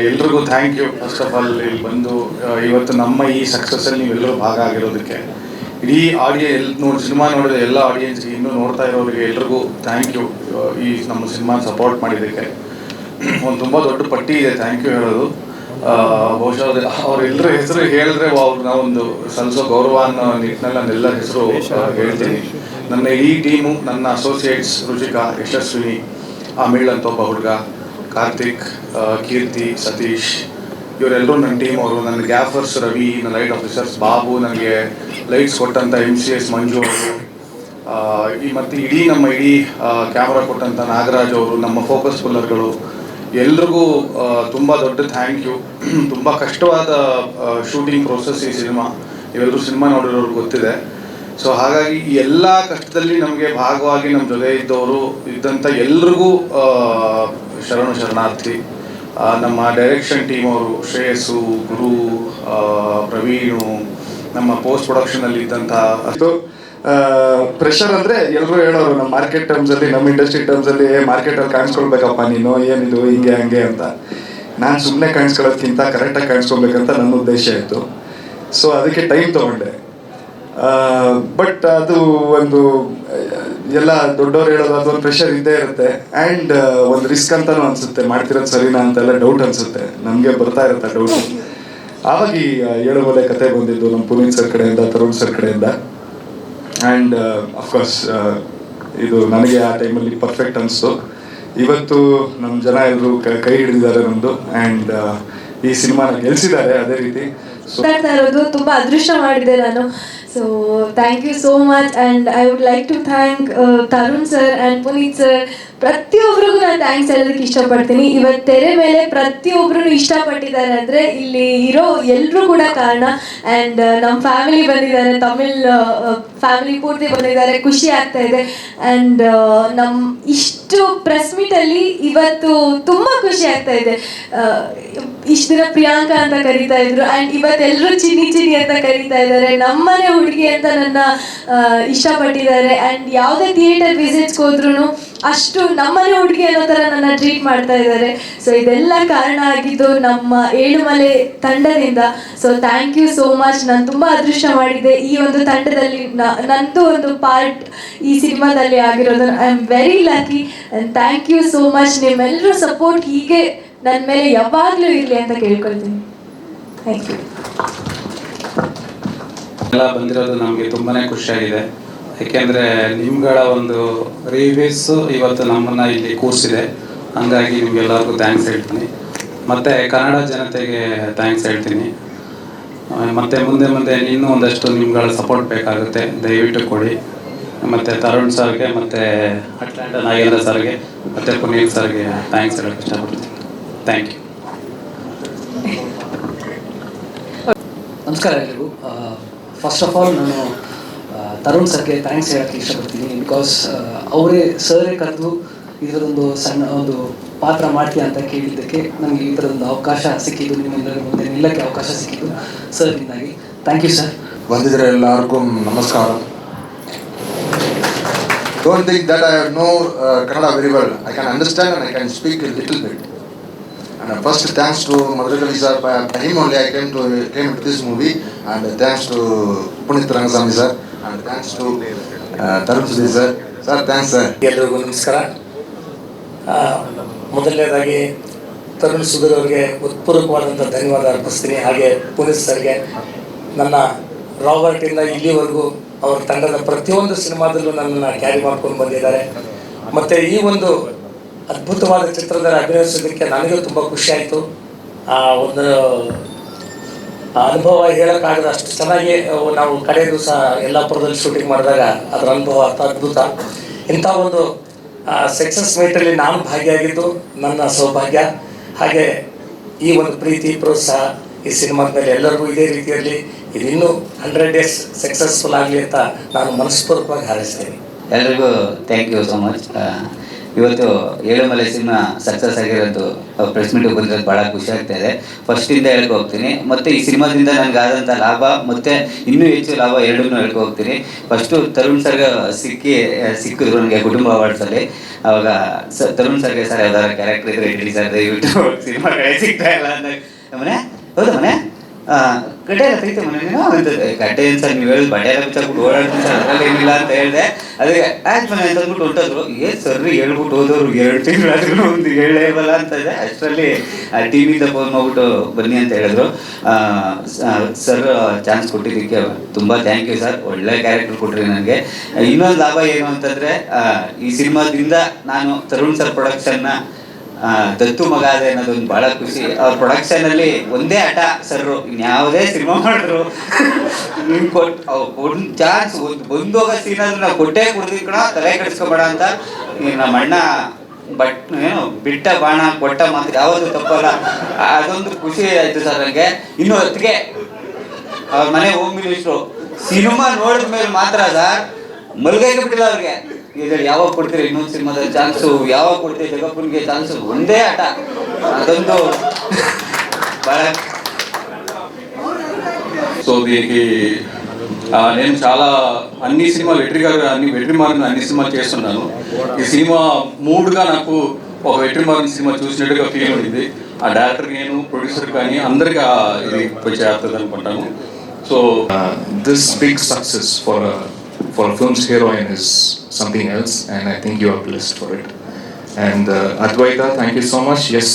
ಎಲ್ರಿಗೂ thank you. First of all ಇಲ್ಲಿ ಬಂದು ಇವತ್ತು ನಮ್ಮ ಈ ಸಕ್ಸಸ್ಸಲ್ಲಿ ನೀವೆಲ್ಲರೂ ಭಾಗ ಆಗಿರೋದಕ್ಕೆ, ಇಡೀ ಆಡಿಯನ್ಸ್ ಸಿನಿಮಾ ನೋಡಿದ ಎಲ್ಲ ಆಡಿಯನ್ಸ್ಗೆ, ಇನ್ನೂ ನೋಡ್ತಾ ಇರೋರಿಗೆ ಎಲ್ರಿಗೂ ಥ್ಯಾಂಕ್ ಯು. ಈ ನಮ್ಮ ಸಿನಿಮಾ ಸಪೋರ್ಟ್ ಮಾಡಿದ್ದಕ್ಕೆ ಒಂದು ತುಂಬ ದೊಡ್ಡ ಪಟ್ಟಿ ಇದೆ ಥ್ಯಾಂಕ್ ಯು ಹೇಳೋದು. ಬಹುಶಃ ಅವರೆಲ್ಲರ ಹೆಸರು ಹೇಳಿದ್ರೆ ನಾವೊಂದು ಸಲ್ಲಿಸೋ ಗೌರವ ಅನ್ನೋ ನಿಟ್ಟಿನಲ್ಲಿ ನಾನೆಲ್ಲ ಹೆಸರು ಹೇಳ್ತೀನಿ. ನನ್ನ ಇಡೀ ಟೀಮು, ನನ್ನ ಅಸೋಸಿಯೇಟ್ಸ್ ರುಚಿಕಾ, ಯಶಸ್ವಿನಿ, ಅಮಿಳ್ ಅಂತ ಒಬ್ಬ ಹುಡುಗ, ಕಾರ್ತಿಕ್, ಕೀರ್ತಿ, ಸತೀಶ್, ಇವರೆಲ್ಲರೂ ನನ್ನ ಟೀಮ್ ಅವರು. ನನ್ನ ಗ್ಯಾಫರ್ಸ್ ರವಿ, ನನ್ನ ಲೈಟ್ ಆಫೀಸರ್ಸ್ ಬಾಬು, ನನಗೆ ಲೈಟ್ಸ್ ಕೊಟ್ಟಂಥ MCS ಮಂಜು ಅವರು, ಮತ್ತು ನಮ್ಮ ಇಡೀ ಕ್ಯಾಮ್ರಾ ಕೊಟ್ಟಂಥ ನಾಗರಾಜ್ ಅವರು, ನಮ್ಮ ಫೋಕಸ್ ಪುಲ್ಲರ್ಗಳು, ಎಲ್ರಿಗೂ ತುಂಬ ದೊಡ್ಡ ಥ್ಯಾಂಕ್ ಯು. ತುಂಬ ಕಷ್ಟವಾದ ಶೂಟಿಂಗ್ ಪ್ರೋಸೆಸ್ ಈ ಸಿನಿಮಾ, ಇವೆಲ್ಲರೂ ಸಿನಿಮಾ ನೋಡಿರೋರು ಗೊತ್ತಿದೆ. ಸೊ ಹಾಗಾಗಿ ಈ ಎಲ್ಲ ಕಷ್ಟದಲ್ಲಿ ನಮಗೆ ಭಾಗವಾಗಿ ನಮ್ಮ ಜೊತೆ ಇದ್ದಂಥ ಎಲ್ರಿಗೂ ಶರಣಾರ್ಥಿ. ನಮ್ಮ ಡೈರೆಕ್ಷನ್ ಟೀಮ್ ಅವರು ಶ್ರೇಯಸ್ಸು, ಗುರು, ಪ್ರವೀಣು, ನಮ್ಮ ಪೋಸ್ಟ್ ಪ್ರೊಡಕ್ಷನಲ್ಲಿ ಇದ್ದಂಥ ಪ್ರೆಷರ್ ಅಂದರೆ ಎಲ್ಲರೂ ಹೇಳೋರು ನಮ್ಮ ಮಾರ್ಕೆಟ್ ಟರ್ಮ್ಸಲ್ಲಿ, ನಮ್ಮ ಇಂಡಸ್ಟ್ರಿ ಟರ್ಮ್ಸಲ್ಲಿ, ಮಾರ್ಕೆಟಲ್ಲಿ ಕಾಣಿಸ್ಕೊಳ್ಬೇಕಪ್ಪ ನೀನು, ಏನಿದು ಹಿಂಗೆ ಹಂಗೆ ಅಂತ. ನಾನು ಸುಮ್ಮನೆ ಕಾಣಿಸ್ಕೊಳ್ಳೋದಕ್ಕಿಂತ ಕರೆಕ್ಟಾಗಿ ಕಾಣಿಸ್ಕೊಳ್ಬೇಕಂತ ನನ್ನ ಉದ್ದೇಶ ಇತ್ತು. ಸೊ ಅದಕ್ಕೆ ಟೈಮ್ ತೊಗೊಂಡೆ. ಬಟ್ ಅದು ಒಂದು ಎಲ್ಲ ದೊಡ್ಡವ್ರು ಹೇಳೋದು ಅದೊಂದು ಪ್ರೆಷರ್ ಇದ್ದೇ ಇರುತ್ತೆ. ಆ್ಯಂಡ್ ಒಂದು ರಿಸ್ಕ್ ಅಂತಲೂ ಅನಿಸುತ್ತೆ, ಮಾಡ್ತಿರೋದು ಸರಿನಾ ಅಂತೆಲ್ಲ ಡೌಟ್ ಅನಿಸುತ್ತೆ, ನಮಗೆ ಬರ್ತಾ ಇರುತ್ತೆ ಡೌಟು. ಆವಾಗ ಈ ಏಳುಮಲೆ ಕತೆ ಬಂದಿದ್ದು ನಮ್ಮ ಪುನೀತ್ ಸರ್ ಕಡೆಯಿಂದ, ತರುಣ್ ಸರ್ ಕಡೆಯಿಂದ. ಆ್ಯಂಡ್ ಅಫ್ಕೋರ್ಸ್ ಇದು ನನಗೆ ಆ ಟೈಮಲ್ಲಿ ಪರ್ಫೆಕ್ಟ್ ಅನಿಸ್ತು. ಇವತ್ತು ನಮ್ಮ ಜನ ಎಲ್ಲರೂ ಕೈ ಹಿಡಿದಿದ್ದಾರೆ ನಮ್ಮದು, ಆ್ಯಂಡ್ ಈ ಸಿನಿಮಾನ ಗೆಲ್ಸಿದ್ದಾರೆ. ಅದೇ ರೀತಿ ತುಂಬ ಅದೃಷ್ಟ ಮಾಡಿದೆ ನಾನು. So thank you so much. And I would like to thank Tarun sir and Puneeth sir. ಪ್ರತಿಯೊಬ್ಬರಿಗೂ ನಾನು ಥ್ಯಾಂಕ್ಸ್ ಹೇಳೋದಕ್ಕೆ ಇಷ್ಟಪಡ್ತೀನಿ. ಇವತ್ತು ತೆರೆ ಮೇಲೆ ಪ್ರತಿಯೊಬ್ಬರೂ ಇಷ್ಟಪಟ್ಟಿದ್ದಾರೆ ಅಂದರೆ ಇಲ್ಲಿ ಇರೋ ಎಲ್ಲರೂ ಕೂಡ ಕಾರಣ. ಆ್ಯಂಡ್ ನಮ್ಮ ಫ್ಯಾಮಿಲಿ ಬಂದಿದ್ದಾರೆ, ತಮಿಳ್ ಫ್ಯಾಮಿಲಿ ಪೂರ್ತಿ ಬಂದಿದ್ದಾರೆ, ಖುಷಿ ಆಗ್ತಾ ಇದೆ. ಆ್ಯಂಡ್ ನಮ್ಮ ಇಷ್ಟು ಪ್ರೆಸ್ ಮೀಟಲ್ಲಿ ಇವತ್ತು ತುಂಬ ಖುಷಿ ಆಗ್ತಾ ಇದೆ. ಇಷ್ಟು ದಿನ ಪ್ರಿಯಾಂಕಾ ಅಂತ ಕರೀತಾ ಇದ್ರು, ಆ್ಯಂಡ್ ಇವತ್ತೆಲ್ಲರೂ ಚಿನ್ನಿ ಅಂತ ಕರೀತಾ ಇದ್ದಾರೆ. ನಮ್ಮನೆ ಹುಡುಗಿ ಅಂತ ನನ್ನ ಇಷ್ಟಪಟ್ಟಿದ್ದಾರೆ. ಆ್ಯಂಡ್ ಯಾವುದೇ ಥಿಯೇಟರ್ ವಿಸಿಟ್ಸ್ಗೆ ಹೋದ್ರೂ ಅಷ್ಟು ನಮ್ಮನೆ ಹುಡುಗಿ ಅನ್ನೋ ಥರ ನನ್ನ ಟ್ರೀಟ್ ಮಾಡ್ತಾ ಇದ್ದಾರೆ. ಸೊ ಇದೆಲ್ಲ ಕಾರಣ ಆಗಿದ್ದು ನಮ್ಮ ಏಳುಮಲೆ ತಂಡದಿಂದ. So thank you so much. ನಾನು ತುಂಬ ಅದೃಷ್ಟ ಮಾಡಿದ್ದೆ ಈ ಒಂದು ತಂಡದಲ್ಲಿ ನಂದು ಒಂದು ಪಾರ್ಟ್ ಈ ಸಿನಿಮಾದಲ್ಲಿ ಆಗಿರೋದು. I am very lucky and thank you so much. ನಿಮ್ಮೆಲ್ಲರೂ ಸಪೋರ್ಟ್ ಹೀಗೆ ನನ್ನ ಮೇಲೆ ಯಾವಾಗಲೂ ಇರಲಿ ಅಂತ ಕೇಳ್ಕೊಳ್ತೀನಿ. Thank you. ಎಲ್ಲ ಬಂದಿರೋದು ನಮಗೆ ತುಂಬಾ ಖುಷಿಯಾಗಿದೆ. ಏಕೆಂದರೆ ನಿಮ್ಗಳ ಒಂದು ರಿವ್ಯೂಸು ಇವತ್ತು ನಮ್ಮನ್ನು ಇಲ್ಲಿ ಕೂರಿಸಿದೆ. ಹಂಗಾಗಿ ನಿಮಗೆಲ್ಲರಿಗೂ ಥ್ಯಾಂಕ್ಸ್ ಹೇಳ್ತೀನಿ. ಮತ್ತು ಕನ್ನಡ ಜನತೆಗೆ ಥ್ಯಾಂಕ್ಸ್ ಹೇಳ್ತೀನಿ. ಮತ್ತು ಮುಂದೆ ಇನ್ನೂ ಒಂದಷ್ಟು ನಿಮ್ಗಳ ಸಪೋರ್ಟ್ ಬೇಕಾಗುತ್ತೆ, ದಯವಿಟ್ಟು ಕೊಡಿ. ಮತ್ತು ತರುಣ್ ಸರ್ಗೆ, ಮತ್ತು ಅಟ್ಲಾಂಟ ನಾಗೇಂದ್ರ ಸರ್ಗೆ, ಮತ್ತು ಪುನೀತ್ ಸರ್ಗೆ ಥ್ಯಾಂಕ್ಸ್ ಹೇಳೋಕ್ಕೆ ಇಷ್ಟಪಡ್ತೀನಿ. Thank you. ನಮಸ್ಕಾರ ಎಲ್ಲರಿಗೂ. ಫಸ್ಟ್ ಆಫ್ ಆಲ್ ನಾನು ತರುಣ್ ಸರ್ಗೆ ಥ್ಯಾಂಕ್ಸ್ ಹೇಳೋಕ್ಕೆ ಇಷ್ಟಪಡ್ತೀನಿ. ಬಿಕಾಸ್ ಅವರೇ ಸರೇ ಕರೆದು ಇದರದೊಂದು ಸಣ್ಣ ಒಂದು ಪಾತ್ರ ಮಾಡ್ತೀಯ ಅಂತ ಕೇಳಿದ್ದಕ್ಕೆ ನನಗೆ ಈ ಥರದೊಂದು ಅವಕಾಶ ಸಿಕ್ಕಿದ್ದು, ನಿಮ್ಮೆಲ್ಲರ ಮುಂದೆ ನಿಲ್ಲಕ್ಕೆ ಅವಕಾಶ ಸಿಕ್ಕಿದ್ದು ಸರ್ನಿಂದಾಗಿ. Thank you sir. ಬಂದಿದ್ರೆ ಎಲ್ಲರಿಗೂ ನಮಸ್ಕಾರ. Don't think that I know Kannada very well. I can understand and I can speak a little bit. And first thanks to Madhurikali sir. By him only I came to this movie. And thanks to Punit Rangasamy sir. And thanks to Tarun Sudhi sir. Sir, thanks sir. ಎಲ್ಲರಿಗೂ ನಮಸ್ಕಾರ. ಮೊದಲನೇದಾಗಿ ತರುಣ್ ಸುಧೀರ್ ಅವರಿಗೆ ಉತ್ಪೂರ್ವಕವಾದಂಥ ಧನ್ಯವಾದ ಅರ್ಪಿಸ್ತೀನಿ. ಹಾಗೆ ಪುನೀತ್ ಸರ್ಗೆ, ನನ್ನ ರಾಬರ್ಟಿಂದ ಇಲ್ಲಿವರೆಗೂ ಅವ್ರ ತಂಡದ ಪ್ರತಿಯೊಂದು ಸಿನಿಮಾದಲ್ಲೂ ನನ್ನನ್ನು ಕ್ಯಾರಿ ಮಾಡ್ಕೊಂಡು ಬಂದಿದ್ದಾರೆ. ಮತ್ತು ಈ ಒಂದು ಅದ್ಭುತವಾದ ಚಿತ್ರದಲ್ಲಿ ಅಭಿನಯಿಸೋದಕ್ಕೆ ನನಗೂ ತುಂಬ ಖುಷಿಯಾಯಿತು. ಒಂದು ಅನುಭವ ಹೇಳೋಕ್ಕಾಗದ ಅಷ್ಟು ಚೆನ್ನಾಗಿ ನಾವು ಕಡೆ ದಿವಸ ಯಲ್ಲಾಪುರದಲ್ಲಿ ಶೂಟಿಂಗ್ ಮಾಡಿದಾಗ ಅದರ ಅನುಭವ ಅದ್ಭುತ. ಇಂಥ ಒಂದು ಸಕ್ಸಸ್ ಮೀಟಲ್ಲಿ ನಾನು ಭಾಗಿಯಾಗಿದ್ದು ನನ್ನ ಸೌಭಾಗ್ಯ. ಹಾಗೆ ಈ ಒಂದು ಪ್ರೀತಿ ಪ್ರೋತ್ಸಾಹ ಈ ಸಿನಿಮಾದ ಮೇಲೆ ಎಲ್ಲರಿಗೂ ಇದೇ ರೀತಿಯಲ್ಲಿ ಇದು ಇನ್ನೂ 100 days ಸಕ್ಸಸ್ಫುಲ್ ಆಗಲಿ ಅಂತ ನಾನು ಮನಸ್ಪೂರ್ವಕವಾಗಿ ಹಾರೈಸ್ತೇನೆ. ಎಲ್ರಿಗೂ ಥ್ಯಾಂಕ್ ಯು ಸೊ ಮಚ್. ಇವತ್ತು ಏಳುಮಲೆ ಸಿನಿಮಾ ಸಕ್ಸಸ್ ಆಗಿರೋದು ಪ್ರೆಸ್ ಮೀಟಿಗೆ ಬಂದಿರೋದು ಭಾಳ ಖುಷಿ ಆಗ್ತಾ ಇದೆ. ಫಸ್ಟಿಂದ ಹೇಳ್ಕೊ ಹೋಗ್ತೀನಿ. ಮತ್ತು ಈ ಸಿನಿಮಾದಿಂದ ನನಗಾದಂಥ ಲಾಭ ಮತ್ತು ಇನ್ನೂ ಹೆಚ್ಚು ಲಾಭ ಎರಡನ್ನೂ ಹೇಳ್ಕೊ ಹೋಗ್ತೀನಿ. ಫಸ್ಟು ತರುಣ್ ಸರ್ಗೆ ಸಿಕ್ಕಿದ್ರು ನನಗೆ ಕುಟುಂಬ ಅವಾರ್ಡ್ಸಲ್ಲಿ. ಅವಾಗ ತರುಣ್ ಸರ್ಗೆ ಸರ್ ಯಾವ್ದಾರ ಕ್ಯಾರೆಕ್ಟರ್ ಇದ್ರೆ ಹೇಳಿ ಸರ್, ದಯವಿಟ್ಟು ಸಿನಿಮಾ ಕಡೆ ಸಿಗ್ತಾ ಇಲ್ಲ ಅಂದಾಗ ಮನೆ ಹೌದಾ ಮನೆ ಗಡ್ಡೆ ಎಲ್ಲ ತೆಗಿತೆ ಮನೆ ನೀನು ಅಂತದೆ. ಗಡ್ಡೆ ಏನು ಸರ್ ನೀವು ಹೇಳಿ ಬಟ್ಟೆ ಎಲ್ಲ ಬಿಚ್ಚಾಕ್ಬಿಟ್ಟು ಓಡಾಡ್ತೀನಿ ಸರ್, ಅದರಲ್ಲಿ ಏನಿಲ್ಲ ಅಂತ ಹೇಳಿದೆ. ಅದಕ್ಕೆ ಆಯ್ತು ಮನೆ ಅಂತ ಅಂದ್ಬಿಟ್ಟು ಹೊಂಟೋದ್ರು. ಏನು ಸರ್ ಹೇಳ್ಬಿಟ್ಟು ಹೋದವ್ರು 2 ತಿಂಗಳಾದ್ರೂ ಒಂದು ಹೇಳೇವಲ್ಲ ಅಂತ ಇದೆ. ಅಷ್ಟರಲ್ಲಿ ಟಿವಿಯಿಂದ ಫೋನ್ ಮಾಡ್ಬಿಟ್ಟು ಬನ್ನಿ ಅಂತ ಹೇಳಿದ್ರು. ಸರ್ ಚಾನ್ಸ್ ಕೊಟ್ಟಿದ್ದಕ್ಕೆ ತುಂಬ ಥ್ಯಾಂಕ್ ಯು ಸರ್, ಒಳ್ಳೆ ಕ್ಯಾರೆಕ್ಟರ್ ಕೊಟ್ರಿ ನನಗೆ. ಇನ್ನೊಂದು ಲಾಭ ಏನು ಅಂತಂದರೆ ಈ ಸಿನಿಮಾದಿಂದ ನಾನು ತರುಣ್ ಸರ್ ಪ್ರೊಡಕ್ಷನ್ನ ದತ್ತು ಮಗ ಅದೇ ಅನ್ನೋದೊಂದು ಭಾಳ ಖುಷಿ. ಅವ್ರ ಪ್ರೊಡಕ್ಷನಲ್ಲಿ ಒಂದೇ ಆಟ ಸರ್ರು, ಇನ್ಯಾವುದೇ ಸಿನಿಮಾ ಮಾಡಿದ್ರು ನಿಮ್ಗೆ ಒಂದು ಚಾನ್ಸ್ ಬಂದು ಹೋಗೋ ಸೀನಾದ್ರು ನಾವು ಕೊಟ್ಟೇ ಕೊಡ್ತೀವಿ ಕಣ, ತಲೆ ಕೆಡಿಸ್ಕೊಬೇಡ ಅಂತ. ನಮ್ಮ ಅಣ್ಣ ಏನು ಬಿಟ್ಟ ಬಾಣ ಕೊಟ್ಟ ಮಾತ್ರ ಯಾವುದು ತಪ್ಪಲ್ಲ. ಅದೊಂದು ಖುಷಿ ಆಯಿತು ಸರ್ ನನಗೆ. ಇನ್ನು ಹೊತ್ತಿಗೆ ಅವ್ರ ಮನೆ ಹೋಮ್ ಮಿನಿಸ್ಟ್ರು ಸಿನಿಮಾ ನೋಡಿದ ಮೇಲೆ ಮಾತ್ರ ಸರ್ ಮಲ್ಗೈಕೆ ಬಿಟ್ಟಿಲ್ಲ ಅವ್ರಿಗೆ. ಇದರಲ್ಲಿ ಯಾವಾಗ ಕೊಡ್ತೀರಿ ಇನ್ನೊಂದು ಸಿನಿಮಾದಲ್ಲಿ ಚಾನ್ಸು, ಯಾವಾಗ ಕೊಡ್ತೀರಿ ಜಗಪ್ಪನಿಗೆ ಚಾನ್ಸು, ಒಂದೇ ಆಟ. అదంతా సో దీనికి నేను చాలా అన్ని సినిమాలు వెట్రిమారన్ అన్ని సినిమాలు చేస్తున్నాను. ఈ సినిమా మూడుగా నాకు ఒక వెట్రిమారన్ సినిమా చూసినట్టుగా ఫీల్ ఉంది. ఆ డైరెక్టర్ నేను ప్రొడ్యూసర్ కానీ అందరికీ ఇది చేస్తుంది అనుకుంటాను. So this big success for a film's heroine is something else, and I think you are blessed for it. And Advaita, thank you so much. Yes,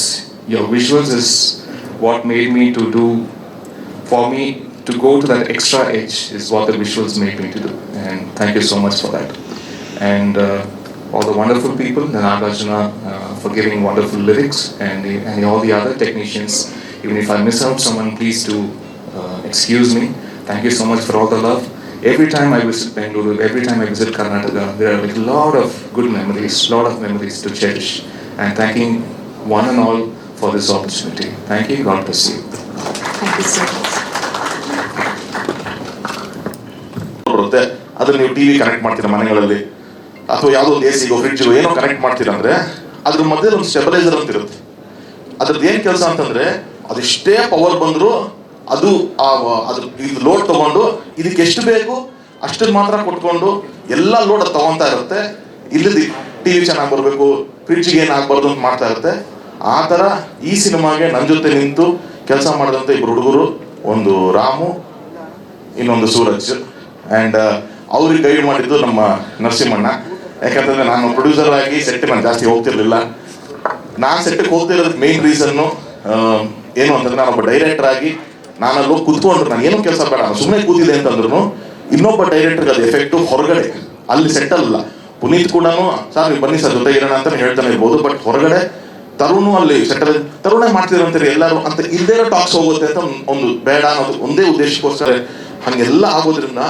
your visuals is what made me to do, for me to go to that extra edge is what the visuals made me to do, and thank you so much for that. And all the wonderful people, the Nagarjuna, for giving wonderful lyrics, and all the other technicians. Even if I miss out someone, please do excuse me. Thank you so much for all the love. Every time I visit Bengaluru, every time I visit Karnataka, there are like a lot of good memories, to cherish. And thanking one and all for this opportunity. Thank you. God bless you. Thank you so much. ಬರುತ್ತೆ ಅದನ್ನ ನೀವು TV connect ಮಾಡ್ತೀರಾ ಮನೆಗಳಲ್ಲಿ, ಅಥವಾ ಯಾವುದೋ ಒಂದು ಎಸಿಗೋ ಫ್ರಿಡ್ಜ್ಗೋ ಏನೋ connect ಮಾಡ್ತೀರಾ ಅಂದ್ರೆ ಅದ್ರ ಮಧ್ಯೆ ಒಂದು ಸ್ಟೆಬಿಲೈಸರ್ ಅಂತ ಇರುತ್ತೆ. ಅದ್ರದ್ದು ಏನು ಕೆಲಸ ಅಂತಂದ್ರೆ ಅದೆಷ್ಟೇ ಪವರ್ ಬಂದರೂ ಅದು ಇದು ಲೋಡ್ ತಗೊಂಡು ಇದಕ್ಕೆ ಎಷ್ಟು ಬೇಕು ಅಷ್ಟನ್ನು ಮಾತ್ರ ಕೊಟ್ಕೊಂಡು ಎಲ್ಲ ಲೋಡ್ ಅದು ತಗೊತಾ ಇರುತ್ತೆ. ಇಲ್ಲದ ಟಿವಿ ಚೆನ್ನಾಗಿ ಬರಬೇಕು, ಫ್ರಿಡ್ಜ್ಗೆ ಏನಾಗಬಾರ್ದು ಅಂತ ಮಾಡ್ತಾ ಇರುತ್ತೆ. ಆ ಥರ ಈ ಸಿನಿಮಾಗೆ ನನ್ನ ಜೊತೆ ನಿಂತು ಕೆಲಸ ಮಾಡಿದಂಥ ಇಬ್ಬರು ಹುಡುಗರು, ಒಂದು ರಾಮು, ಇನ್ನೊಂದು ಸೂರಜ್. ಆ್ಯಂಡ್ ಅವ್ರಿಗೆ ಗೈಡ್ ಮಾಡಿದ್ದು ನಮ್ಮ ನರಸಿಂಹಣ್ಣ. ಯಾಕಂತಂದರೆ ನಾನು ಪ್ರೊಡ್ಯೂಸರ್ ಆಗಿ ಸೆಟ್ಟಿಗೆ ನಾನು ಜಾಸ್ತಿ ಹೋಗ್ತಿರ್ಲಿಲ್ಲ. ನಾನು ಸೆಟ್ಟಿಗೆ ಹೋಗ್ತಿರೋದಕ್ಕೆ ಮೇನ್ ರೀಸನ್ನು ಏನು ಅಂತಂದರೆ ನಾನೊಬ್ಬ ಡೈರೆಕ್ಟರ್ ಆಗಿ ನಾನಲ್ಲಿ ಹೋಗಿ ಕೂತ್ಕೊಂಡ್ರು, ನಾನು ಏನೂ ಕೆಲಸ ಬೇಡ, ನಾನು ಸುಮ್ಮನೆ ಕೂತಿದೆ ಅಂತಂದ್ರು ಇನ್ನೊಬ್ಬ ಡೈರೆಕ್ಟರ್ಗೆ ಅದು ಎಫೆಕ್ಟು ಹೊರಗಡೆ, ಅಲ್ಲಿ ಸೆಟ್ಟಲ್ಲ. ಪುನೀತ್ ಕೂಡ ಸರ್ ನೀವು ಬನ್ನಿ ಸರ್ ಜೊತೆ ಇರೋಣ ಅಂತ ಹೇಳ್ತಾನೆ ಇರ್ಬೋದು, ಬಟ್ ಹೊರಗಡೆ ತರುಣು ಅಲ್ಲಿ ಸೆಟ್ಟಲ್ ತರುಣೇ ಮಾಡ್ತಿರಂತೀರಿ ಎಲ್ಲರೂ ಅಂತ ಇಲ್ಲದೇ ಇರೋ ಟಾಕ್ಸ್ ಹೋಗುತ್ತೆ ಅಂತ ಒಂದು ಬೇಡ ಅನ್ನೋದು ಒಂದೇ ಉದ್ದೇಶಕ್ಕೋಸ್ಕರ ಹಾಗೆಲ್ಲ ಆಗೋದ್ರಿಂದ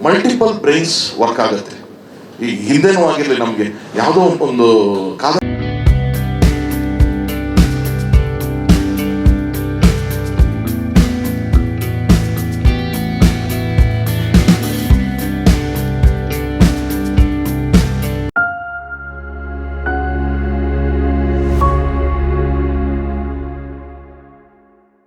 ಮಲ್ಟಿಪಲ್ ಬ್ರೈನ್ಸ್ ವರ್ಕ್ ಆಗುತ್ತೆ. ಈ ಹಿಂದೆನೂ ಆಗಿರಲಿ ನಮಗೆ ಯಾವುದೋ ಒಂದು ಕಾಲ